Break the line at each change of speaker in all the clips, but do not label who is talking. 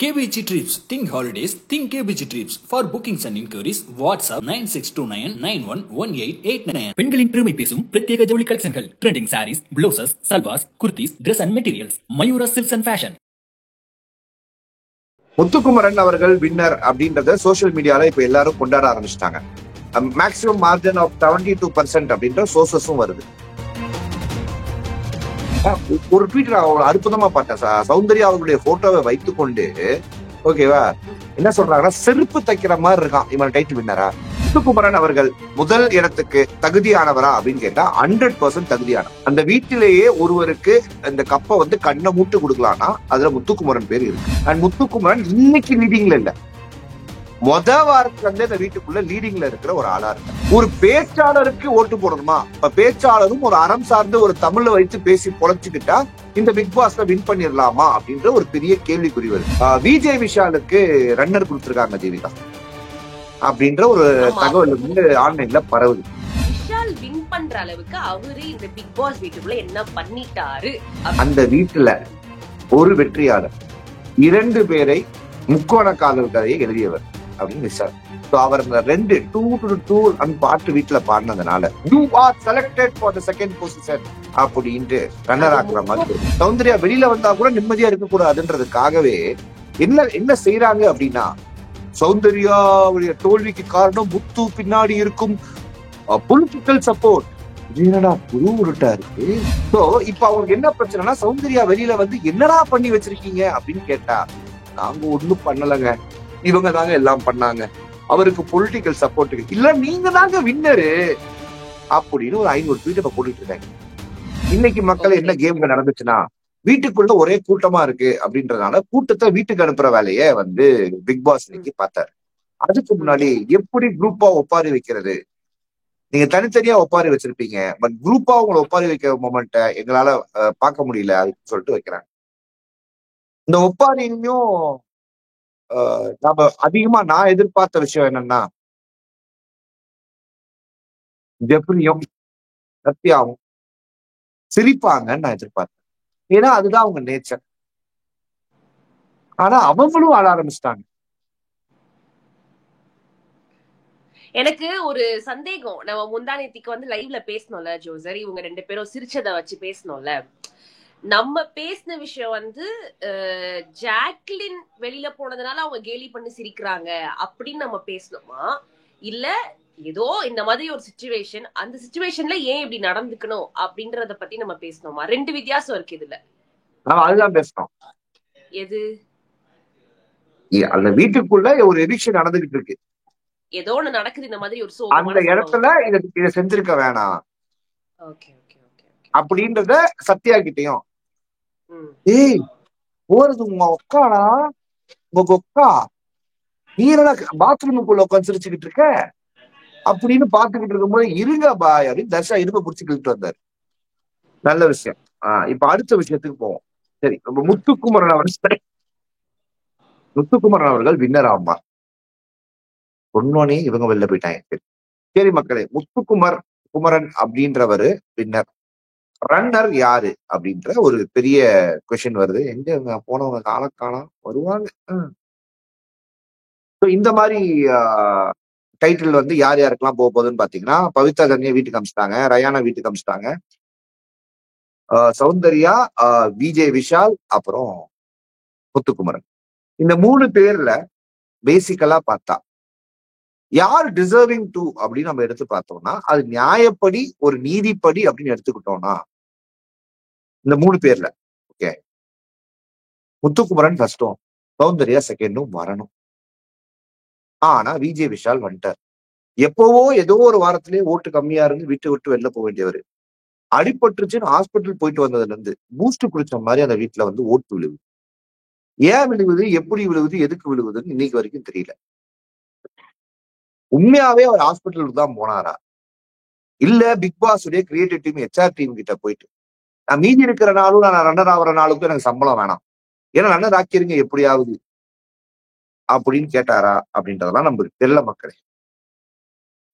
KBG Trips. Think holidays. Think KBG Trips. For bookings and inquiries, WhatsApp 9629911889. பெண்களின் பெருமை பேசும் பிரத்யேக ஜவுளி கலெக்ஷன்கள். Trending saris, blouses, salwars, kurtis, dress and materials. Mayura Silks and Fashion.
Muthukumaran அவர்கள் வின்னர் அப்படின்றத சோசியல் மீடியால இப்ப எல்லாரும் கொண்டாட ஆரம்பிச்சிட்டாங்க. மேக்ஸிமம் மார்ஜின் ஆஃப் 72% அப்படின்ற சோர்சஸும் வருது. ஒரு ட்வீட் நான் அற்புதமா பார்த்தேன். சௌந்தர்யா அவர்களுடைய போட்டோவை வைத்துக்கொண்டு ஓகேவா என்ன சொல்றாங்கன்னா, செருப்பு தைக்கிற மாதிரி இருக்கான் இவன் டைட்டில் வின்னரா. முத்துக்குமரன் அவர்கள் முதல் இடத்துக்கு தகுதியானவரா அப்படின்னு கேட்டா 100% தகுதியான. அந்த வீட்டிலேயே ஒருவருக்கு இந்த கப்பை வந்து கண்ணை மூட்டு கொடுக்கலாம்னா அதுல முத்துக்குமரன் பேர் இருக்கு. அண்ட் முத்துக்குமரன் இன்னைக்கு லீடிங்ல இல்ல, வாரத்துல இருந்தே இந்த வீட்டுக்குள்ள லீடிங்ல இருக்கிற ஒரு ஆளா இருக்கு. ஒரு பேச்சாளருக்கு ஓட்டு போடணுமா? இப்ப பேச்சாளரும் ஒரு அறம் சார்ந்து ஒரு தமிழ்ல வைத்து பேசி பொழைச்சுக்கிட்டா இந்த பிக் பாஸ்ல வின் பண்ணிடலாமா அப்படின்ற ஒரு பெரிய கேள்விக்குறி வருது. விஜய் விஷாலுக்கு ரன்னர் கொடுத்திருக்காங்க ஜீவிதா அப்படின்ற ஒரு தகவல் வந்து ஆன்லைன்ல பரவுது.
விஷால் வின் பண்ற அளவுக்கு அவரு இந்த பிக் பாஸ் வீட்டுக்குள்ள என்ன பண்ணிட்டாரு?
அந்த வீட்டுல ஒரு வெற்றியாளர் 2 பேரை முக்கோண காதல் கதையை எழுதியவர் அப்படின்னு விஷால். அவர் அந்த 2 பாட்டு வீட்டுல பாடினதுனால you are selected for the second position அப்படின்ட்டு ரன்னர் ஆக்குற மாதிரி. சௌந்தர்யா வெளியில வந்தா கூட நிம்மதியா இருக்க கூடாதுன்றதுக்காகவே என்ன செய்யறாங்க அப்படின்னா, சௌந்தர்யாவுடைய தோல்விக்கு காரணம் முத்து பின்னாடி இருக்கும் பொலிட்டிக்கல் சப்போர்ட். என்னடா புது உருட்டா இருக்கு. சோ இப்ப அவங்களுக்கு என்ன பிரச்சனைனா, சௌந்தர்யா வெளியில வந்து என்னடா பண்ணி வச்சிருக்கீங்க அப்படின்னு கேட்டா, நாங்க ஒண்ணும் பண்ணலங்க, இவங்க தாங்க எல்லாம் பண்ணாங்க, அவருக்கு பொலிட்டிக்கல் சப்போர்ட் இல்ல, நீங்க தாங்க வின்னரு அப்படின்னு ஒரு 500 ட்வீட் இப்ப போட்டுட்டு இருக்காங்க. இன்னைக்கு மக்கள் என்ன கேம்ல நடந்துச்சுன்னா, வீட்டுக்குள்ள ஒரே கூட்டமா இருக்கு அப்படின்றதுனால கூட்டத்தை வீட்டுக்கு அனுப்புற வேலையை வந்து பிக் பாஸ் இன்னைக்கு பார்த்தாரு. அதுக்கு முன்னாடி எப்படி குரூப்பா ஒப்பாரி வைக்கிறது, நீங்க தனித்தனியா ஒப்பாரி வச்சிருப்பீங்க, பட் குரூப்பா உங்களை ஒப்பாரி வைக்கிற மொமெண்ட்டை எங்களால பார்க்க முடியல அப்படின்னு சொல்லிட்டு வைக்கிறாங்க. இந்த ஒப்பாரியும் நம்ம அதிகமா நான் எதிர்பார்த்த விஷயம் என்னன்னா, ஜெப்ரியும் சத்யாவும் சிரிப்பாங்கன்னு நான் எதிர்பார்த்தேன். ஏன்னா அதுதான் அவங்க நேச்சர். ஆனா அவங்களும் ஆட ஆரம்பிச்சிட்டாங்க.
எனக்கு ஒரு சந்தேகம். நம்ம முந்தானேத்திக்கு வந்து லைவ்ல பேசணும்ல ஜோசர், இவங்க 2 பேரும் சிரிச்சதை வச்சு பேசணும்ல. நம்ம பேசின விஷயம் வந்து ஜாக்லின் வெளியில போனதுனால அவங்க கேலி பண்ணி சிரிக்கிறாங்க அப்படின்னு நம்ம பேசணுமா, இல்ல ஏதோ இந்த மாதிரி ஒரு சிச்சுவேஷன், அந்த சிச்சுவேஷன்ல ஏன் இப்படி நடந்துக்கணும் அப்படின்றத பத்தி நம்ம பேசணுமா? 2 வித்தியாசம் இருக்கு இதுல.
அதுதான் பேசணும்.
எது?
அந்த வீட்டுக்குள்ள ஒரு எவிக்ஷன் நடந்துகிட்டு இருக்கு,
ஏதோ ஒண்ணு நடக்குது, இந்த மாதிரி ஒரு
அந்த இடத்துல இதை செஞ்சிருக்க வேணாம் அப்படின்றத சத்யா கிட்டையும், ஏய் போறது உங்க ஒக்காடா, உங்க ஒக்கா, நீ என்ன பாத்ரூமுக்குள்ள உட்காந்து சிரிச்சுக்கிட்டு இருக்க அப்படின்னு பாத்துக்கிட்டு இருக்கும்போது, இருங்க பாய் அப்படின்னு தர்ஷா இருப்ப புடிச்சுக்கிட்டு வந்தாரு. நல்ல விஷயம். இப்ப அடுத்த விஷயத்துக்கு போவோம். சரி, முத்துக்குமரன் அவர்கள் வின்னர் ஆமா சொன்னோனே இவங்க வெளில போயிட்டாங்க. சரி மக்களே, முத்துக்குமரன் அப்படின்றவரு வின்னர். ரன்னர் யாரு அப்படின்ற ஒரு பெரிய கொஸ்டின் வருது. எங்க போனவங்க காலக்காலம் வருவாங்க. இந்த மாதிரி டைட்டில் வந்து யார் யாருக்கெல்லாம் போக போகுதுன்னு பாத்தீங்கன்னா, பவித்ரா தன்யா வீட்டுக்கு அமிச்சிட்டாங்க, ரயானா வீட்டுக்கு அமிச்சிட்டாங்க, சௌந்தர்யா, விஜய் விஷால், அப்புறம் முத்துக்குமரன். இந்த 3 பேர்ல பேசிக்கலா பார்த்தா யார் டிசர்விங் டு அப்படின்னு நம்ம எடுத்து பார்த்தோம்னா, அது நியாயப்படி ஒரு நீதிப்படி அப்படின்னு எடுத்துக்கிட்டோம்னா இந்த 3 பேர்ல ஓகே, முத்துக்குமரன் ஃபர்ஸ்டும் சௌந்தர்யா செகண்டும் வரணும். ஆனா விஜய் விஷால் வந்துட்டார். எப்பவோ ஏதோ ஒரு வாரத்திலேயே ஓட்டு கம்மியா இருந்து விட்டு வெளில போக வேண்டியவர், அடிபட்டுருச்சுன்னு ஹாஸ்பிட்டல் போயிட்டு வந்ததுல இருந்து பூஸ்ட் குடிச்ச மாதிரி அந்த வீட்டுல வந்து ஓட்டு விழுவுது. ஏன் விழுவுது, எப்படி விழுவுது, எதுக்கு விழுவுதுன்னு இன்னைக்கு வரைக்கும் தெரியல. உண்மையாவே அவர் ஹாஸ்பிட்டலுக்கு தான் போனாரா, இல்ல பிக் பாஸ் உடைய கிரியேட்டிவ் டீம் HR டீம் கிட்ட போயிட்டு நான் மீதி இருக்கிற நாளும் நான் ரன்னர் ஆகிற நாளுக்கும் எனக்கு சம்பளம் வேணாம், ஏன்னா ரன்னர் ஆக்கிருங்க எப்படியாவது அப்படின்னு கேட்டாரா அப்படின்றதெல்லாம் நம்மளுக்கு தெரியல மக்களே.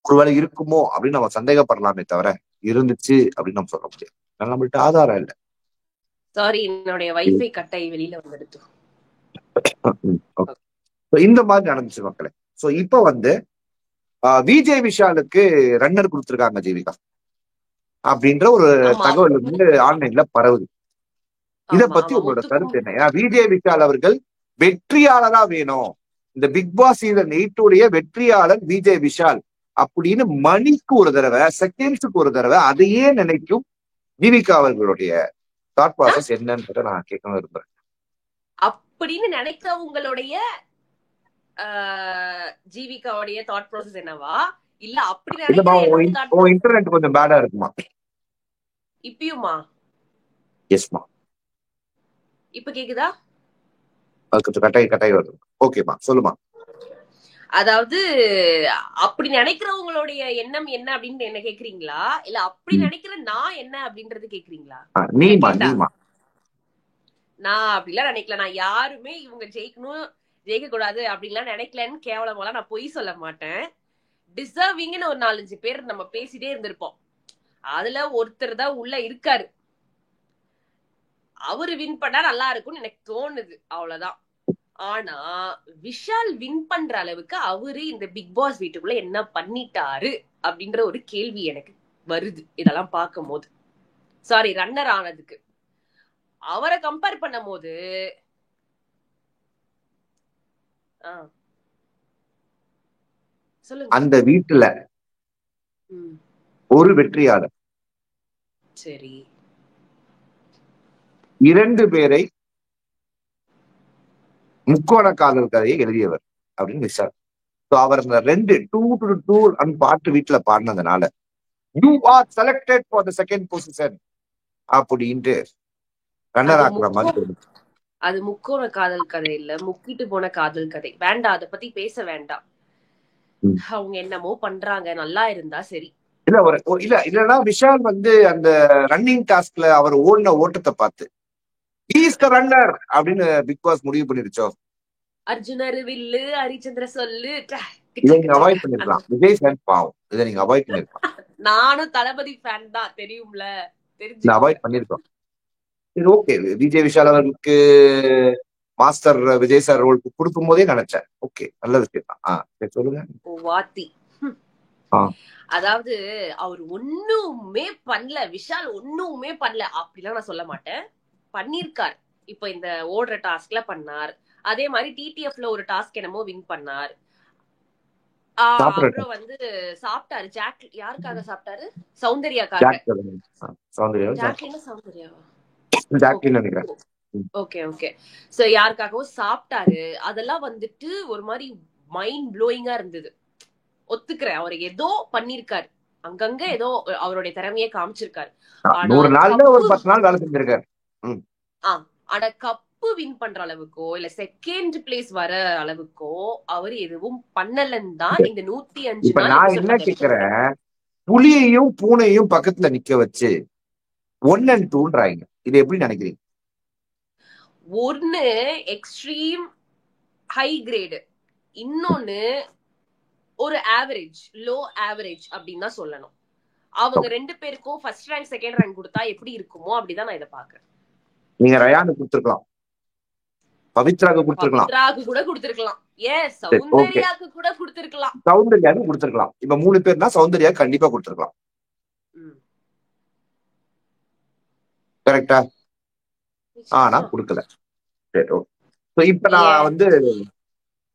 ஒருவேளை இருக்குமோ அப்படின்னு நம்ம சந்தேகப்படலாமே தவிர இருந்துச்சு அப்படின்னு நம்ம சொல்ல முடியாது. நம்மள்ட்ட ஆதாரம் இல்லை.
சாரி, என்னுடைய வைஃபை கட்டை வெளியில வந்துடுது.
இந்த மாதிரி நடந்துச்சு மக்களே. சோ இப்ப வந்து விஜய் விஷாலுக்கு ரன்னர் கொடுத்திருக்காங்க ஜீவிகா அப்படின்ற ஒரு தகவல் வந்து ஆன்லைன்ல பரவுது. இத பத்தி உங்களோட கருத்து என்ன? ஏன்னா விஜய் விஷால் அவர்கள் வெற்றியாளரா வேணும், இந்த பிக் பாஸ் சீசன் 8 வெற்றியாளர் விஜய் விஷால் அப்படின்னு மணிக்கு ஒரு தடவை, செகண்ட்ஸுக்கு ஒரு தடவை அதையே நினைக்கும் ஜீவிகா அவர்களுடைய தாட் ப்ராசஸ் என்னன்றத நான் கேட்கணும் விரும்புறேன்.
அப்படின்னு நினைக்கிறவங்களுடைய ஜீவிகாவுடைய தாட் ப்ராசஸ் என்னவா? இல்ல அப்படி நினைக்கிற
இன்டர்நெட் கொஞ்சம் பேடா இருக்குமா
இப்பயுமா?
எஸ்மா.
இப்ப கேக்குதா?
கொஞ்சம் கட்டாய் வருது. ஓகேமா, சொல்லுமா.
அதாவது அப்படி நினைக்கிறவங்களுடைய எண்ணம் என்ன அப்படின்னு என்ன கேக்குறீங்களா? இல்ல அப்படி நினைக்கிற நான் என்ன அப்படின்றது கேக்குறீங்களா? நான் அப்படிலாம் நினைக்கல. நான் யாருமே இவங்க ஜெயிக்கணும் ஜெயிக்க கூடாது அப்படின்லாம் நினைக்கலன்னு கேவலமாலாம் நான் பொய் சொல்ல மாட்டேன். டிசர்விங்னு ஒரு 4-5 பேர் நம்ம பேசிட்டே இருந்திருப்போம். அதுல ஒருத்தர் தான் உள்ள இருக்காரு. அவரு வின் பண்ணா நல்லா இருக்கும்னு எனக்கு தோணுது, அவ்வளவுதான். ஆனா விஷால் வின் பண்ற அளவுக்கு அவரு இந்த பிக் பாஸ் வீட்டுக்குள்ள என்ன பண்ணிட்டாரு அப்படின்ற ஒரு கேள்வி எனக்கு வருது இதெல்லாம் பார்க்கும் போது. சாரி, ரன்னர் ஆனதுக்கு அவரை கம்பேர் பண்ணும் போது
அந்த வீட்டுல ஒரு வெற்றியாளர்,
சரி,
2 பேரை முக்கோண காதல் கதையை எழுதியவர் அப்படின்னு விஷால். அவர் அந்த 2 பாட்டு வீட்டுல பாடினதுனால you are selected for the second position அப்படின்ட்டு ரன்னர் ஆக்குற மாதிரி.
அது முக்கோண காதல் கதை இல்ல, முக்கிட்டு போன காதல் கதை. வேண்டாம், அதை பத்தி பேச வேண்டாம். அவங்க என்னமோ பண்றாங்க, நல்லா இருந்தா சரி.
இல்லன்னா விஷால் வந்து அந்த ரன்னிங் டாஸ்க்ல அவர் ஓடின ஓட்டத்தை பார்த்து ஹீஸ் தி ரன்னர் அப்படின்னு பிக் பாஸ் முடிவு பண்ணிருச்சோ.
அர்ஜுனர் வில்லு, ஹரிச்சந்திர சொல்லு,
இதை நீங்க அவாய்ட் பண்ணிருக்கலாம். விஜய் ஃபேன் பாவம், இதை நீங்க அவாய்ட் பண்ணிருக்கலாம்.
நானும் தளபதி ஃபேன் தான், தெரியும்ல, தெரிஞ்சு
அவாய்ட் பண்ணிருக்கோம். சரி, ஓகே. விஜய் விஷால் அவர்களுக்கு மாஸ்டர் விஜய் சார் ரோல் கொடுக்கும் போதே நினைச்சேன், ஓகே, நல்ல விஷயம் தான். சொல்லுங்க.
வாத்தி. அதாவது அவர் ஒண்ணுமே பண்ணல, விஷால் ஒண்ணுமே பண்ணல அப்படிலாம் நான் சொல்ல மாட்டேன். பண்ணிருக்கார். இப்ப இந்த ஓடுற டாஸ்க்ல பண்ணார். அதே மாதிரி டிடிஎஃப்ல ஒரு டாஸ்க் என்னமோ வின் பண்ணார். அப்புறம் வந்து சாப்பிட்டாரு. யாருக்காக சாப்பிட்டாரு? சௌந்தர்யாக்காக. Okay okay. சோ யாருக்காகவும் சாப்பிட்டாரு. அதெல்லாம் வந்துட்டு ஒரு மாதிரி மைண்ட் ப்ளோயிங்கா இருந்தது. ஒத்துக்கிறேன், அவர் ஏதோ பண்ணிருக்காரு, அங்கங்க ஏதோ அவருடைய திறமையை காமிச்சிருக்காரு. ஆனா கப்பு வின் பண்ற அளவுக்கோ இல்ல செகண்ட் பிளேஸ் வர அளவுக்கோ அவர் எதுவும் பண்ணலன்னு தான் இந்த 105 நாள்.
நான் என்ன கேக்குறேன், புலியையும் பூனையும் பக்கத்துல நிக்க வச்சு 1 and 2ன்றாங்க. இது எப்படி நினைக்கிறீங்க?
ஒன்னு எக்ஸ்ட்ரீம் ஹை கிரேடு, இன்னொன்னு ஒரு ஆவரேஜ், லோ ஆவரேஜ் அப்படின்னு தான் சொல்லணும். அவங்க 2 பேருக்கும் ஃபர்ஸ்ட் ரேங்க் செகண்ட் ரேங்க் கொடுத்தா எப்படி இருக்குமோ அப்படிதான் நான் இதை பாக்குறேன்.
நீங்க ரயானுக்கு கொடுத்திருக்கலாம், பவித்ராக்கு கொடுத்திருக்கலாம்,
பவித்ராக்கு கூட கொடுத்திருக்கலாம், எஸ் சௌந்தர்யாக்கு கூட கொடுத்திருக்கலாம்,
சௌந்தர்யாக்கு கொடுத்திருக்கலாம். இப்ப 3 பேர்னா சௌந்தர்யா கண்டிப்பா கொடுத்திருக்கலாம். கரெக்டா? ஆனா கொடுக்கல. சரி, இப்ப நான் வந்து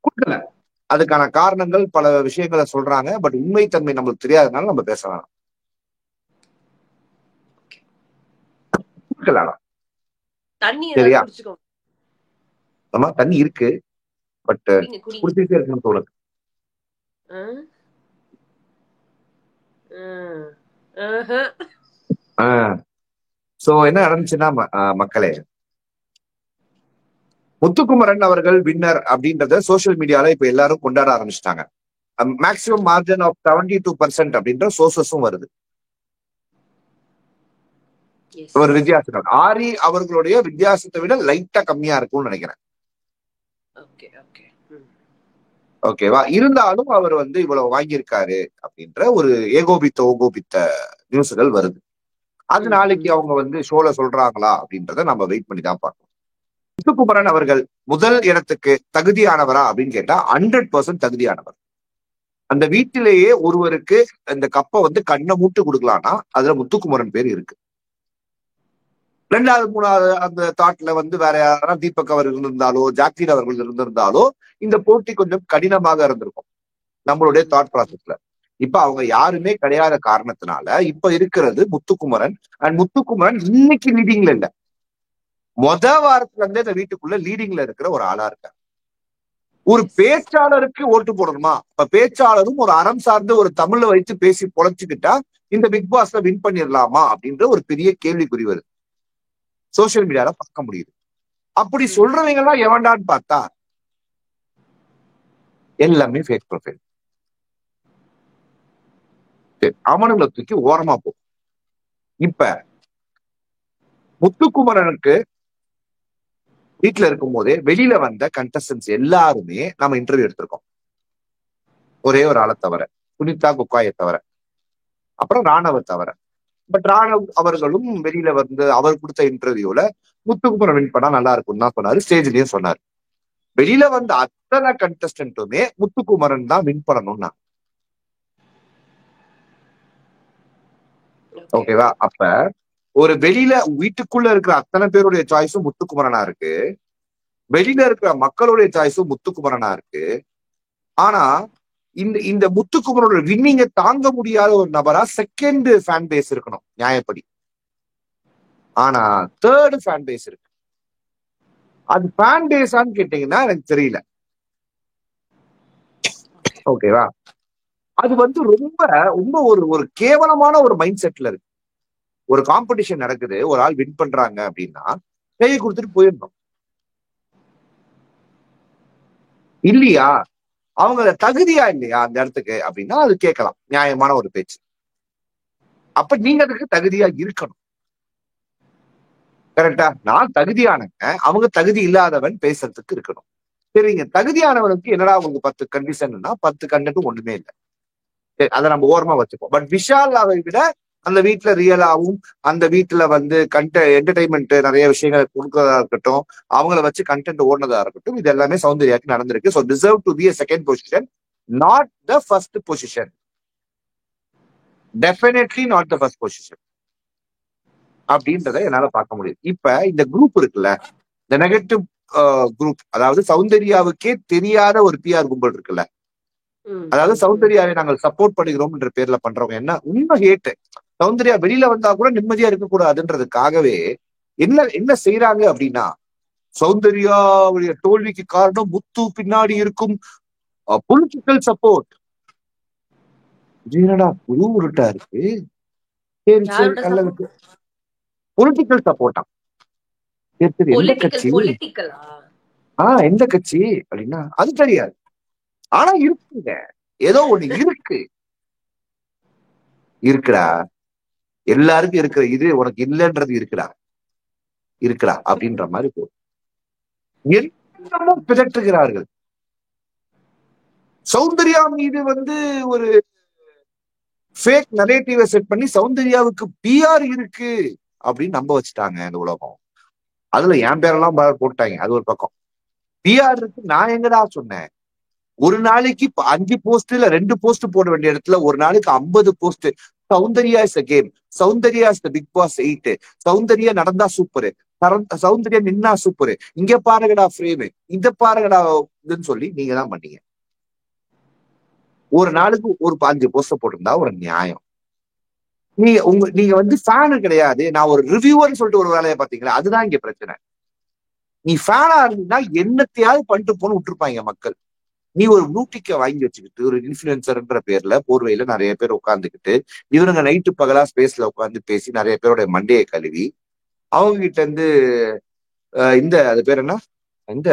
கொடுக்கல. அதுக்கான காரணங்கள் பல விஷயங்களை சொல்றாங்க. பட் உண்மைத்தன்மை நம்மளுக்கு தெரியாதனால நம்ம பேசலாம். சரியா? நம்ம தண்ணி இருக்கு, பட் குடிச்சிட்டே இருக்கணும்னு தோணுது. சோ என்ன நடந்துச்சுன்னா மக்களே, முத்துக்குமரன் அவர்கள் வின்னர் அப்படின்றத சோசியல் மீடியால இப்ப எல்லாரும் கொண்டாட ஆரம்பிச்சிட்டாங்க. மேக்சிமம் மார்ஜின் ஆஃப் 72% அப்படின்ற சோர்சஸும் வருது. ஒரு வித்தியாசம் ஆரி அவர்களுடைய வித்தியாசத்தை விட லைட்டா கம்மியா இருக்கும்னு நினைக்கிறேன். ஓகேவா? இருந்தாலும் அவர் வந்து இவ்வளவு வாங்கியிருக்காரு அப்படின்ற ஒரு ஏகோபித்த நியூஸ்கள் வருது. அது நாளைக்கு அவங்க வந்து ஷோல சொல்றாங்களா அப்படின்றத நம்ம வெயிட் பண்ணி தான் பார்க்கணும். முத்துக்குமரன் அவர்கள் முதல் இடத்துக்கு தகுதியானவரா அப்படின்னு கேட்டா 100% தகுதியானவர். அந்த வீட்டிலேயே ஒருவருக்கு அந்த கப்பை கண்ணை மூட்டு கொடுக்கலாம்னா அதுல முத்துக்குமரன் பேர் இருக்கு. 2வது 3வது அந்த தாட்ல வேற யாராவது தீபக் அவர்கள் இருந்திருந்தாலோ ஜாக்லின் அவர்கள் இருந்திருந்தாலோ இந்த போட்டி கொஞ்சம் கடினமாக இருந்திருக்கும் நம்மளுடைய தாட் ப்ராசஸ்ல. இப்ப அவங்க யாருமே கிடையாத காரணத்தினால இப்ப இருக்கிறது முத்துக்குமரன். அண்ட் முத்துக்குமரன் இன்னைக்கு லீடிங்ல இல்ல, வாரத்துல இருந்தே இந்த வீட்டுக்குள்ள லீடிங்ல இருக்கிற ஒரு ஆளா இருக்காரு. ஒரு பேச்சாளருக்கு ஓட்டு போடணுமா? இப்ப பேச்சாளரும் ஒரு அறம் சார்ந்து ஒரு தமிழ்ல வைத்து பேசி பொழைச்சுக்கிட்டா இந்த பிக் பாஸ்ல வின் பண்ணிடலாமா அப்படின்ற ஒரு பெரிய கேள்விக்குறி வருது. சோசியல் மீடியால பார்க்க முடியுது. அப்படி சொல்றவங்க எல்லாம் எவன்டான்னு பார்த்தா எல்லாமே ஃபேக் ப்ரொஃபைல். அவனுங்களை தூக்கி ஓரமா போ. இப்ப முத்துக்குமரனுக்கு வீட்டுல இருக்கும் போதே வெளியில வந்த கண்டஸ்டன்ஸ் எல்லாருமே நம்ம இன்டர்வியூ எடுத்திருக்கோம். ஒரே ஒரு ஆளை தவிர, சுனிதா குக்காயை தவிர, அப்புறம் ராணவ தவிர. பட் ராணவ் அவர்களும் வெளியில அவர் கொடுத்த இன்டர்வியூல முத்துக்குமரன் வின் பண்ணா நல்லா இருக்கும் தான் சொன்னாரு. ஸ்டேஜ்லயும் சொன்னாரு. வெளியில வந்த அத்தனை கண்டஸ்டன்ட்டுமே முத்துக்குமரன் தான் வின் பண்ணணும்னா. ஓகேவா? அப்ப ஒரு வெளியில வீட்டுக்குள்ள இருக்கிற அத்தனை பேருடைய சாய்ஸும் முத்துக்குமரனா இருக்கு, வெளியில இருக்கிற மக்களுடைய சாய்ஸும் முத்துக்குமரனா இருக்கு. ஆனா இந்த முத்துக்குமரோட வின்னிங்க தாங்க முடியாத ஒரு நபரா செகண்ட் ஃபேன் பேஸ் இருக்கணும் நியாயப்படி. ஆனா தேர்டு ஃபேன் பேஸ் இருக்கு. அது ஃபேன் பேஸான்னு கேட்டீங்கன்னா எனக்கு தெரியல. ஓகேவா? அது ரொம்ப ரொம்ப ஒரு கேவலமான ஒரு மைண்ட் செட்ல இருக்கு. ஒரு காம்படிஷன் நடக்குது, ஒரு ஆள் வின் பண்றாங்க அப்படின்னா கையை கொடுத்துட்டு போயிடணும் இல்லையா? அவங்க தகுதியா இல்லையா அந்த இடத்துக்கு அப்படின்னா அது கேட்கலாம், நியாயமான ஒரு பேச்சு. அப்ப நீங்க அதுக்கு தகுதியா இருக்கணும். கரெக்டா? நான் தகுதியானவங்க, அவங்க தகுதி இல்லாதவன் பேசுறதுக்கு இருக்கணும். சரிங்க, தகுதியானவனுக்கு என்னடா உங்களுக்கு 10 கண்டிஷன்னா 10 கண்டட்டும் ஒண்ணுமே இல்லை. அதை நம்ம ஓரமா வச்சுப்போம். பட் விஷாலாவை விட அந்த வீட்டுல ரியலாவும் அந்த வீட்டுல என்டர்டைன்மெண்ட் நிறைய விஷயங்களை கொடுக்கறதா இருக்கட்டும், அவங்கள வச்சு கண்டென்ட் ஓடுனதா இருக்கட்டும், இது எல்லாமே சௌந்தர்யாக்கு நடந்திருக்கு. So deserve to be a second position, not the first position. Definitely not the first position அப்படின்றத என்னால பார்க்க முடியுது. இப்ப இந்த குரூப் இருக்குல்ல, இந்த நெகட்டிவ் குரூப், அதாவது சௌந்தர்யாவுக்கே தெரியாத ஒரு பிஆர் கும்பல் இருக்குல்ல, அதாவது சௌந்தர்யாவை நாங்கள் சப்போர்ட் பண்ணுகிறோம் என்ற பேர்ல பண்றவங்க என்ன உண்மை ஹேட்டு. சௌந்தர்யா வெளியில வந்தா கூட நிம்மதியா இருக்கக்கூடாதுன்றதுக்காகவே என்ன செய்யறாங்க அப்படின்னா, சௌந்தர்யாவுடைய தோல்விக்கு காரணம் முத்து பின்னாடி இருக்கும் பொலிட்டிக்கல் சப்போர்ட். என்னடா புது உருட்டா இருக்கு. சரி சரி, நல்லது. பொலிட்டிக்கல் சப்போர்ட்டா? எந்த கட்சி? எந்த கட்சி அப்படின்னா அது தெரியாது. ஆனா இருக்குங்க, ஏதோ ஒண்ணு இருக்குடா, எல்லாருக்கும் இருக்கிற இது உனக்கு இல்லைன்றது இருக்குடா அப்படின்ற மாதிரி போதும். என்னமும் பிதற்றுகிறார்கள். சௌந்தர்யா மீது ஒரு ஃபேக் நரேட்டிவை செட் பண்ணி சௌந்தர்யாவுக்கு பிஆர் இருக்கு அப்படின்னு நம்ப வச்சுட்டாங்க இந்த உலகம். அதுல என் பேரெல்லாம் போட்டாங்க. அது ஒரு பக்கம். பிஆர் இருக்கு, நான் எங்கடா சொன்னேன்? ஒரு நாளைக்கு 5 போஸ்ட் இல்ல 2 போஸ்ட் போட வேண்டிய இடத்துல ஒரு நாளைக்கு 50 post. Soundarya is the game, Soundarya is the Bigg Boss 8, Soundarya நடந்தா சூப்பரு, சௌந்தர்யா நின்னா சூப்பரு, இங்க பாருங்கடா ஃப்ரேமு, இந்த பாருங்கடா இதுன்னு சொல்லி நீங்க தான் பண்ணீங்க. ஒரு நாளுக்கு ஒரு 5 போஸ்ட் போட்டிருந்தா ஒரு நியாயம். நீங்க ஃபேனு கிடையாது, நான் ஒரு ரிவ்யூவர்னு சொல்லிட்டு ஒரு வேலையை பாத்தீங்களா? அதுதான் இங்க பிரச்சனை. நீ ஃபேனா இருந்தீங்கன்னா என்னத்தையாவது பண்ணிட்டு போன்னு விட்டுருப்பாங்க மக்கள். நீ ஒரு ப்ளூடிக்க வாங்கி வச்சுக்கிட்டு ஒரு இன்ஃபுளுசர்ன்ற பேர்ல போர்வையில நிறைய பேர் உட்காந்துக்கிட்டு இவருங்க நைட்டு பகலா ஸ்பேஸ்ல உட்காந்து பேசி நிறைய பேரோட மண்டையை கழுவி அவங்க கிட்ட இருந்து அது பேர் என்ன, இந்த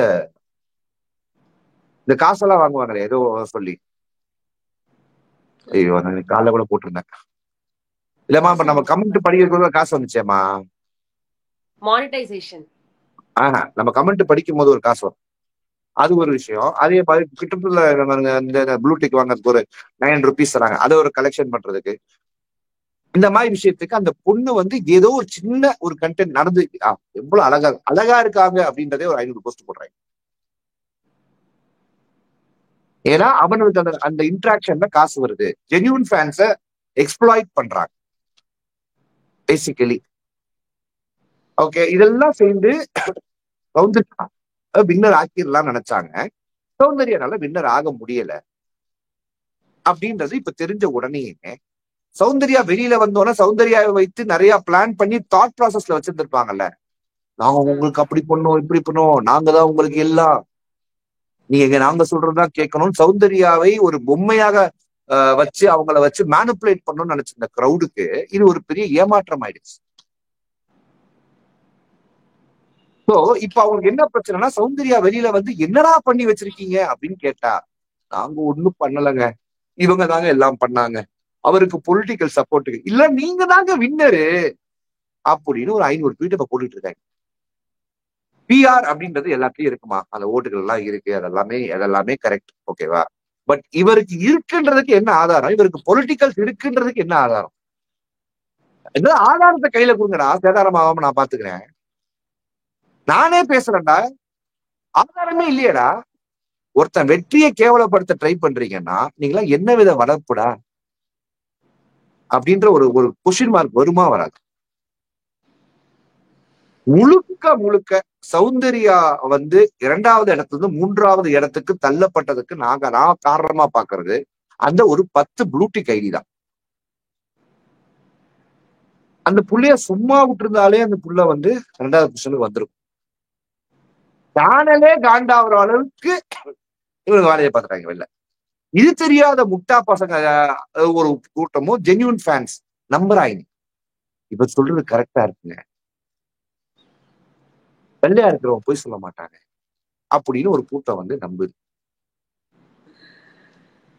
காசெல்லாம் வாங்குவாங்களே ஏதோ சொல்லி, ஐயோ நான் காலைல கூட போட்டிருந்தேன். இல்லம்மா இப்ப நம்ம கமெண்ட் படிக்கிறதுக்கு காசு வந்துச்சேம்மா,
மானிட்டைசேஷன்.
நம்ம கமெண்ட் படிக்கும் போது ஒரு காசு வரும், அது ஒரு விஷயம். அதே மாதிரி கிட்டத்தட்ட இந்த ப்ளூடிக் வாங்குறதுக்கு ஒரு 9 rupees தராங்க, அதை ஒரு கலெக்ஷன் பண்றதுக்கு. இந்த மாதிரி விஷயத்துக்கு அந்த பொண்ணு வந்து ஏதோ ஒரு சின்ன ஒரு கண்டென்ட் நடந்து எவ்வளவு அழகா இருக்காங்க அப்படின்றதே ஒரு 500 போஸ்ட் போடுறாங்க. ஏன்னா அவனுக்கு அந்த இன்ட்ராக்ஷன்ல காசு வருது. ஜென்யூன் ஃபேன்ஸ எக்ஸ்ப்ளாய்ட் பண்றாங்க பேசிக்கலி. ஓகே, இதெல்லாம் சேர்ந்து சௌந்தர்யா வின்னர் ஆக்கிடலாம் நினைச்சாங்க. சௌந்தர்யானால வின்னர் ஆக முடியல அப்படின்றது இப்ப தெரிஞ்ச உடனே சௌந்தர்யா வெளியில வந்தோன்னா சௌந்தர்யாவை வைத்து நிறைய பிளான் பண்ணி தாட் ப்ராசஸ்ல வச்சிருந்திருப்பாங்கல்ல. நாங்க உங்களுக்கு அப்படி பண்ணோம், இப்படி பண்ணோம், நாங்க தான் உங்களுக்கு எல்லாம், நீங்க நாங்க சொல்றதுதான் கேட்கணும், சௌந்தர்யாவை ஒரு பொம்மையாக வச்சு அவங்கள வச்சு மேனிபுலேட் பண்ணணும்னு நினைச்சிருந்த கிரௌடுக்கு இது ஒரு பெரிய ஏமாற்றம் ஆயிடுச்சு. சோ இப்ப அவங்களுக்கு என்ன பிரச்சனைனா, சௌந்தர்யா வெளியில வந்து என்னடா பண்ணி வச்சிருக்கீங்க அப்படின்னு கேட்டா, நாங்க ஒண்ணும் பண்ணலங்க, இவங்க தாங்க எல்லாம் பண்ணாங்க, அவருக்கு பொலிட்டிக்கல் சப்போர்ட்டுக்கு இல்ல, நீங்க தாங்க வின்னரு அப்படின்னு ஒரு 500 ட்வீட் இப்ப போட்டுட்டு இருக்காங்க. பிஆர் அப்படின்றது எல்லாத்தையும் இருக்குமா, அந்த ஓட்டுகள் எல்லாம் இருக்கு, அதெல்லாமே கரெக்ட், ஓகேவா. பட் இவருக்கு இருக்குன்றதுக்கு என்ன ஆதாரம், இவருக்கு பொலிட்டிக்கல்ஸ் இருக்குன்றதுக்கு என்ன ஆதாரம்? ஏதாவது ஆதாரத்தை கையில கொடுங்கடா, சேதாரமாகாம நான் பாத்துக்கிறேன், நானே பேசுறேன்டா. ஆதாரமே இல்லையடா. ஒருத்தன் வெற்றியை கேவலப்படுத்த ட்ரை பண்றீங்கன்னா நீங்களா என்ன வித வளர்ப்புடா அப்படின்ற ஒரு ஒரு கொஸ்டின் மார்க் வருமா வராது. முழுக்க சௌந்தர்யா வந்து 2வது இடத்துல இருந்து 3வது இடத்துக்கு தள்ளப்பட்டதுக்கு நான் காரணமா பாக்குறது அந்த ஒரு 10 ப்ளூடிக் ஐடி தான். அந்த புள்ளைய சும்மா விட்டுருந்தாலே அந்த புள்ள வந்து 2வது பொசிஷனுக்கு வந்திருக்கும். சேனலே காண்டாகிற அளவுக்கு இவங்க வேலையை பார்த்துட்டாங்க வெளில. இது தெரியாத முட்டா பசங்க ஒரு கூட்டமும் ஜென்யூன் ஃபேன்ஸ் நம்புறாங்க, இப்ப சொல்றது கரெக்டா இருக்குங்க, வெள்ளையா இருக்கிறவங்க போய் சொல்ல மாட்டாங்க அப்படின்னு ஒரு கூட்டம் வந்து நம்புது.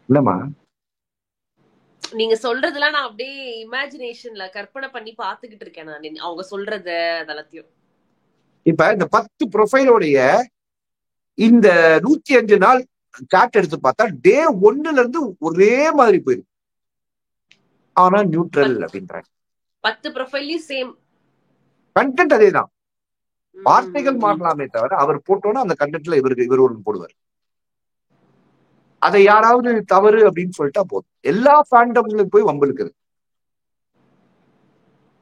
இல்லம்மா,
நீங்க சொல்றதெல்லாம் நான் அப்படியே இமேஜினேஷன்ல கற்பனை பண்ணி பாத்துக்கிட்டு இருக்கேன் நான் அவங்க சொல்றத அதெல்லாத்தையும்.
இப்ப இந்த 10 ப்ரொஃபைலோடைய இந்த 105 நாள் சாட் எடுத்து பார்த்தா டே 1ல இருந்து ஒரே மாதிரி போயிருக்கு. ஆனா நியூட்ரல் அப்படின்றாங்க.
10 ப்ரொஃபைலையும் சேம்
கண்டென்ட் அதேதான், வார்த்தைகள் மாறலாமே தவிர அவர் போட்டோன்னா அந்த கண்டென்ட்ல இவர் ஒன்று போடுவார். அதை யாராவது தவறு அப்படின்னு சொல்லிட்டா போதும், எல்லா ஃபேண்டம்களும் போய் வம்பிழுக்குது.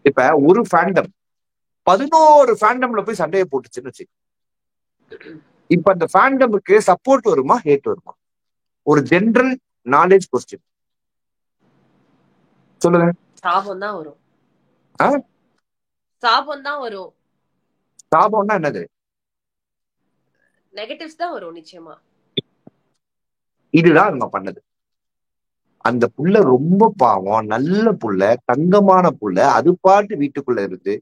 இப்ப ஒரு ஃபேண்டம் 11 ஃபேண்டம்ல போய் சண்டையை போட்டுச்சுன்னு வச்சு, இப்ப அந்த ஃபேண்டமுக்கு சப்போர்ட் வருமா, ஹேட் வருமா? ஒரு ஜெனரல் நாலேஜ் கொஸ்டின் சொல்லுங்க.
சாபம் தான் வரும். சாபம் தான் வரும்.
சாபம்னா என்னது?
நெகட்டிவ்ஸ் தான் வரும் நிச்சயமா.
இதுதான் நம்ம பண்ணது. அந்த புள்ள ரொம்ப பாவம், நல்ல புள்ள, தங்கமான புள்ள, அது பாட்டு வீட்டுக்குள்ள இருந்து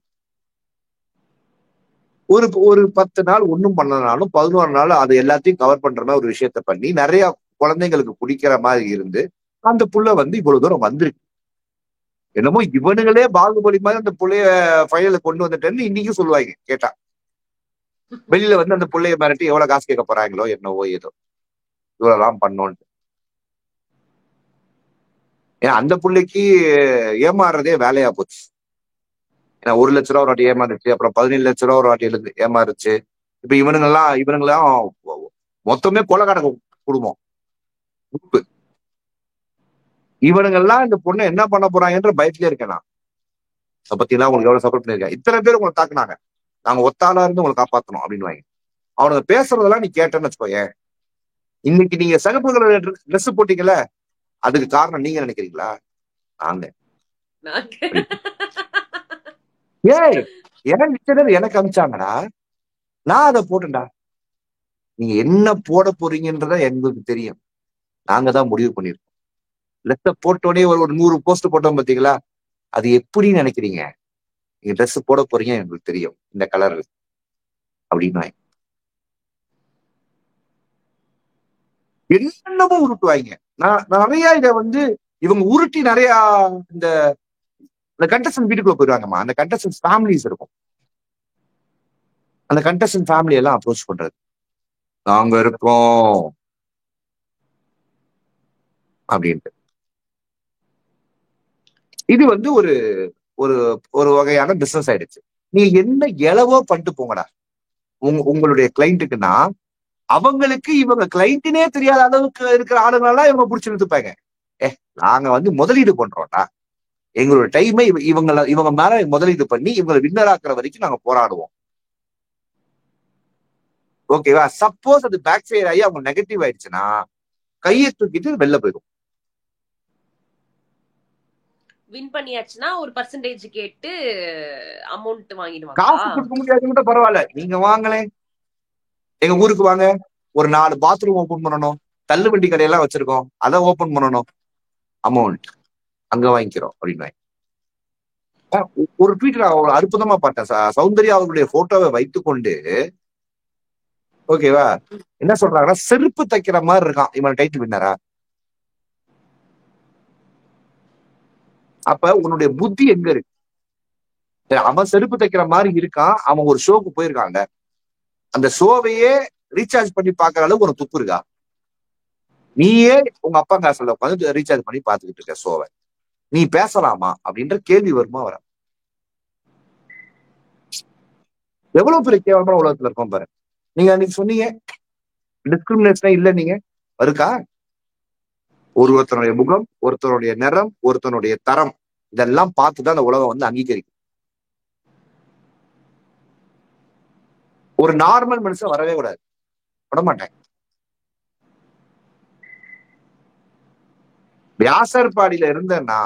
ஒரு 10 நாள் ஒண்ணும் பண்ணனாலும் 11 நாள் அது எல்லாத்தையும் கவர் பண்ற மாதிரி ஒரு விஷயத்த பண்ணி நிறைய குழந்தைங்களுக்கு குடிக்கிற மாதிரி இருந்து அந்த புள்ள வந்து இவ்வளவு தூரம் வந்திருக்கு. என்னமோ இவனுங்களே பாகுபலி மாதிரி அந்த புள்ளைய ஃபைனல கொண்டு வந்துட்டேன்னு இன்னைக்கும் சொல்லுவாங்க கேட்டா. வெளியில வந்து அந்த புள்ளைய மிரட்டி எவ்வளவு காசு கேட்க போறாங்களோ என்னவோ ஏதோ இவ்வளவுதான் பண்ணோன்ட்டு. ஏன்னா அந்த புள்ளைக்கு ஏமாறுறதே வேலையா போச்சு. ஏன்னா 1 லட்ச ரூபா ஒரு வாட்டி ஏமாறுச்சு, அப்புறம் 17 லட்ச ரூபா ஒரு வாட்டி ஏமாறுச்சு. இப்ப இவனுங்கெல்லாம் மொத்தமே கொலைகார குடும்பம் குரூப்பு. இவனுங்கெல்லாம் இந்த பொண்ணை என்ன பண்ண போறாங்கன்ற பயத்திலே இருக்கேன் நான். அதை பத்தி எல்லாம் உங்களுக்கு எவ்வளவு சப்போர்ட் பண்ணிருக்கேன், இத்தனை பேர் உங்களை தாக்குனாங்க, நாங்க ஒத்தாளா இருந்து உங்களை காப்பாத்தணும் அப்படின்னு வாங்க. அவனுங்க பேசுறதெல்லாம் நீ கேட்டேன்னு வச்சுக்கோங்க, இன்னைக்கு நீங்க சகப்புகளை ட்ரெஸ் போட்டீங்கல்ல அதுக்கு காரணம் நீங்க நினைக்கிறீங்களா? நாங்க ஏன் நிச்சயம் எனக்கு அனுப்பிச்சாங்கடா, நான் அதை போட்டேன்டா. நீங்க என்ன போட போறீங்கன்றத எங்களுக்கு தெரியும், நாங்க தான் முடிவு பண்ணிருக்கோம். ட்ரெஸ்ஸ போட்டோடனே ஒரு 100 போஸ்ட் போட்டோம் பாத்தீங்களா, அது எப்படி நினைக்கிறீங்க? நீங்க ட்ரெஸ் போட போறீங்க எங்களுக்கு தெரியும், இந்த கலர் அப்படின்னு என்னென்னமோ உருட்டுவாங்க. நான் நிறைய இதை வந்து இவங்க உருட்டி நிறைய இந்த கண்டஸ்டன்ட் வீட்டுக்குள்ள போயிடுவாங்கம்மா. அந்த கண்டஸ்டன்ட் ஃபேமிலிஸ் இருக்கும், அந்த கண்டஸ்டன்ட் ஃபேமிலி எல்லாம் அப்ரோச் பண்றது, நாங்க இருக்கோம் அப்படின்ட்டு. இது வந்து ஒரு ஒரு ஒரு வகையான பிசினஸ் ஆயிடுச்சு. நீங்க என்ன எளவோ பண்ணிட்டு போங்கடா உங்களுடைய கிளைண்ட்டுக்குன்னா, அவங்களுக்கு இவங்க கிளைண்ட்னே தெரியாத அளவுக்கு இருக்கிற ஆளுங்களெல்லாம் இவங்க புடிச்சு நிறுத்துப்பாங்க. நாங்க வந்து முதலீடு பண்றோம்டா, எங்களோட டைமை இவங்க மேல முதலீடு பண்ணி இவங்களை வின்னர் ஆக்குற வரைக்கும் நாங்க போராடுவோம். ஓகேவா? சப்போஸ் அது பேக் ஃபயர் ஆகி அவங்க நெகட்டிவ் ஆயிடுச்சுன்னா கையை தூக்கிட்டு வெளில போயிடும்.
வின் பண்ணியாச்சுன்னா ஒரு பர்சன்டேஜ் கேட்டு அமௌண்ட் வாங்கிடுவாங்க.
காசு கொடுக்க முடியாது கூட பரவாயில்ல, நீங்க வாங்களே, எங்க ஊருக்கு வாங்க, ஒரு 4 பாத்ரூம் ஓபன் பண்ணணும், தள்ளு வண்டி கடையெல்லாம் வச்சிருக்கோம், அதை ஓபன் பண்ணணும், அமௌண்ட் அங்க வாங்கிக்கிறோம் அப்படின்னு. ஒரு ட்வீட் நான் அற்புதமா பார்த்தேன். சௌந்தர்யா அவர்களுடைய போட்டோவை வைத்துக்கொண்டு, ஓகேவா, என்ன சொல்றாங்கன்னா, செருப்பு தைக்கிற மாதிரி இருக்கான் இவன் டைட்டில் வின்னரா. அப்ப உன்னுடைய புத்தி எங்க இருக்கு? அவன் செருப்பு தைக்கிற மாதிரி இருக்கான், அவன் ஒரு ஷோக்கு போயிருக்காங்க, அந்த ஷோவையே ரீசார்ஜ் பண்ணி பாக்குற அளவுக்கு ஒரு துப்பு இருக்கா? நீயே உங்க அப்பா காசுல உட்காந்து ரீசார்ஜ் பண்ணி பாத்துக்கிட்டு இருக்க ஷோவை, நீ பேசலாமா அப்படின்ற கேள்வி வருமா வர? எவ்வளவு பெரிய கேவலமான உலகத்துல இருக்கோம் பாரு. நீங்க அன்னைக்கு சொன்னீங்க டிஸ்கிரிமினேஷனே இல்ல, நீங்க இருக்கா? ஒருத்தனுடைய முகம், ஒருத்தனுடைய நிறம், ஒருத்தனுடைய தரம், இதெல்லாம் பார்த்துதான் அந்த உலகம் வந்து அங்கீகரிக்கும். ஒரு நார்மல் மனுஷன் வரவே கூடாது, விடமாட்டேன். வியாசர்பாடியில இருந்தேன்னா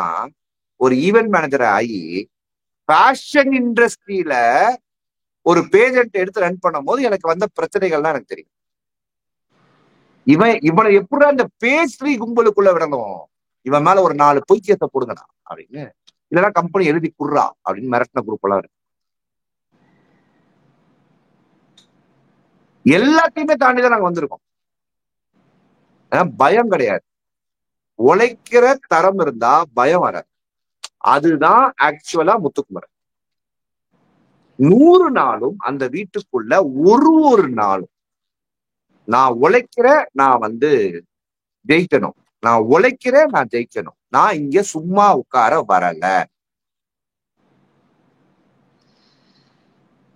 ஒரு ஈவென்ட் மேனேஜர் ஆகி ஃபேஷன் இண்டஸ்ட்ரியில ஒரு பேஜெண்ட் எடுத்து ரன் பண்ணும் போது எனக்கு வந்த பிரச்சனைகள்லாம் எனக்கு தெரியும். இவனை எப்படி அந்த பேஸ்ட்ரி கும்பலுக்குள்ள விடணும், இவன் மேல ஒரு 4 பொய்க்கியத்தை போடுங்கடா அப்படின்னு, இல்லைன்னா கம்பெனி எழுதி குடுறா அப்படின்னு மிரட்டின குரூப் எல்லாம் இருக்கு. எல்லாத்தையுமே தாண்டிதான் நாங்க வந்திருக்கோம். பயம் கிடையாது. உழைக்கிற தரம் இருந்தா பயம் வராது. அதுதான் ஆக்சுவலா முத்துக்குமரன். 100 நாளும் அந்த வீட்டுக்குள்ள ஒரு நாளும் நான் உழைக்கிறேன், நான் வந்து ஜெயிக்கணும், நான் உழைக்கிறேன், நான் ஜெயிக்கணும், நான் இங்க சும்மா உட்கார வரல.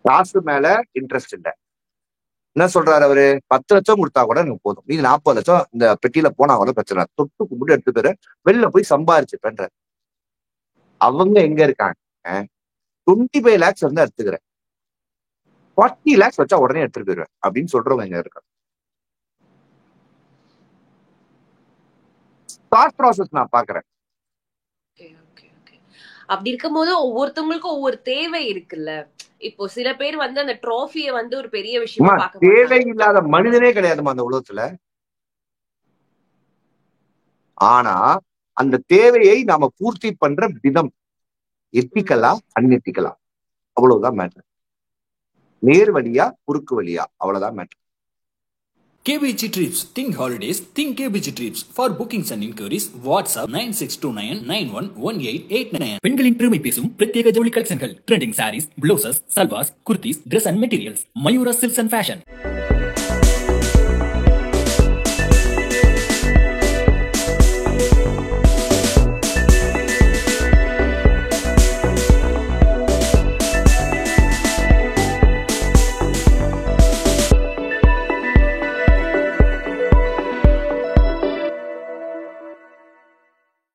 காசு மேல இன்ட்ரெஸ்ட் இல்ல. என்ன சொல்றாரு அவரு? 10 லட்சம் கொடுத்தா கூட எனக்கு போதும், நீங்க 40 லட்சம் இந்த பெட்டியில போனா கூட பிரச்சனை, தொட்டு கும்பிட்டு எடுத்து போயிரு, வெளில போய் சம்பாரிச்சுப்பேன்ற. அவங்க எங்க இருக்காங்க? 25 lakhs வந்து எடுத்துக்கிறேன், 40 lakhs வச்சா உடனே எடுத்துட்டு போயிருவேன் அப்படின்னு சொல்றவங்க எங்க இருக்காங்க? தாட் ப்ராசஸ் நான் பாக்குறேன்.
அப்படி இருக்கும்போது ஒவ்வொருத்தவங்களுக்கும் ஒவ்வொரு தேவை இருக்குல்ல. இப்போ சில பேர் வந்து அந்த ட்ரோஃபியை வந்து ஒரு பெரிய விஷயமா பார்க்க மாட்டாங்க.
தேவை இல்லாத மனிதனே கிடையாதுமா அந்த உலகத்துல. ஆனா அந்த தேவையை நாம பூர்த்தி பண்ற விதம் எத்திக்கலா அன்எத்திக்கலா, அவ்வளவுதான் மேட்டர். நேர் வழியா குறுக்கு வழியா, அவ்வளவுதான் matter.
KBG Trips. Think holidays. Think KBG Trips. For bookings and inquiries, WhatsApp 9629911889. பெண்களின் பெருமை பேசும் பிரத்யேக ஜவுளி கலெக்ஷன்கள், trending saris, blouses, salwars, kurtis, Dress and Materials, Mayura Silks and fashion.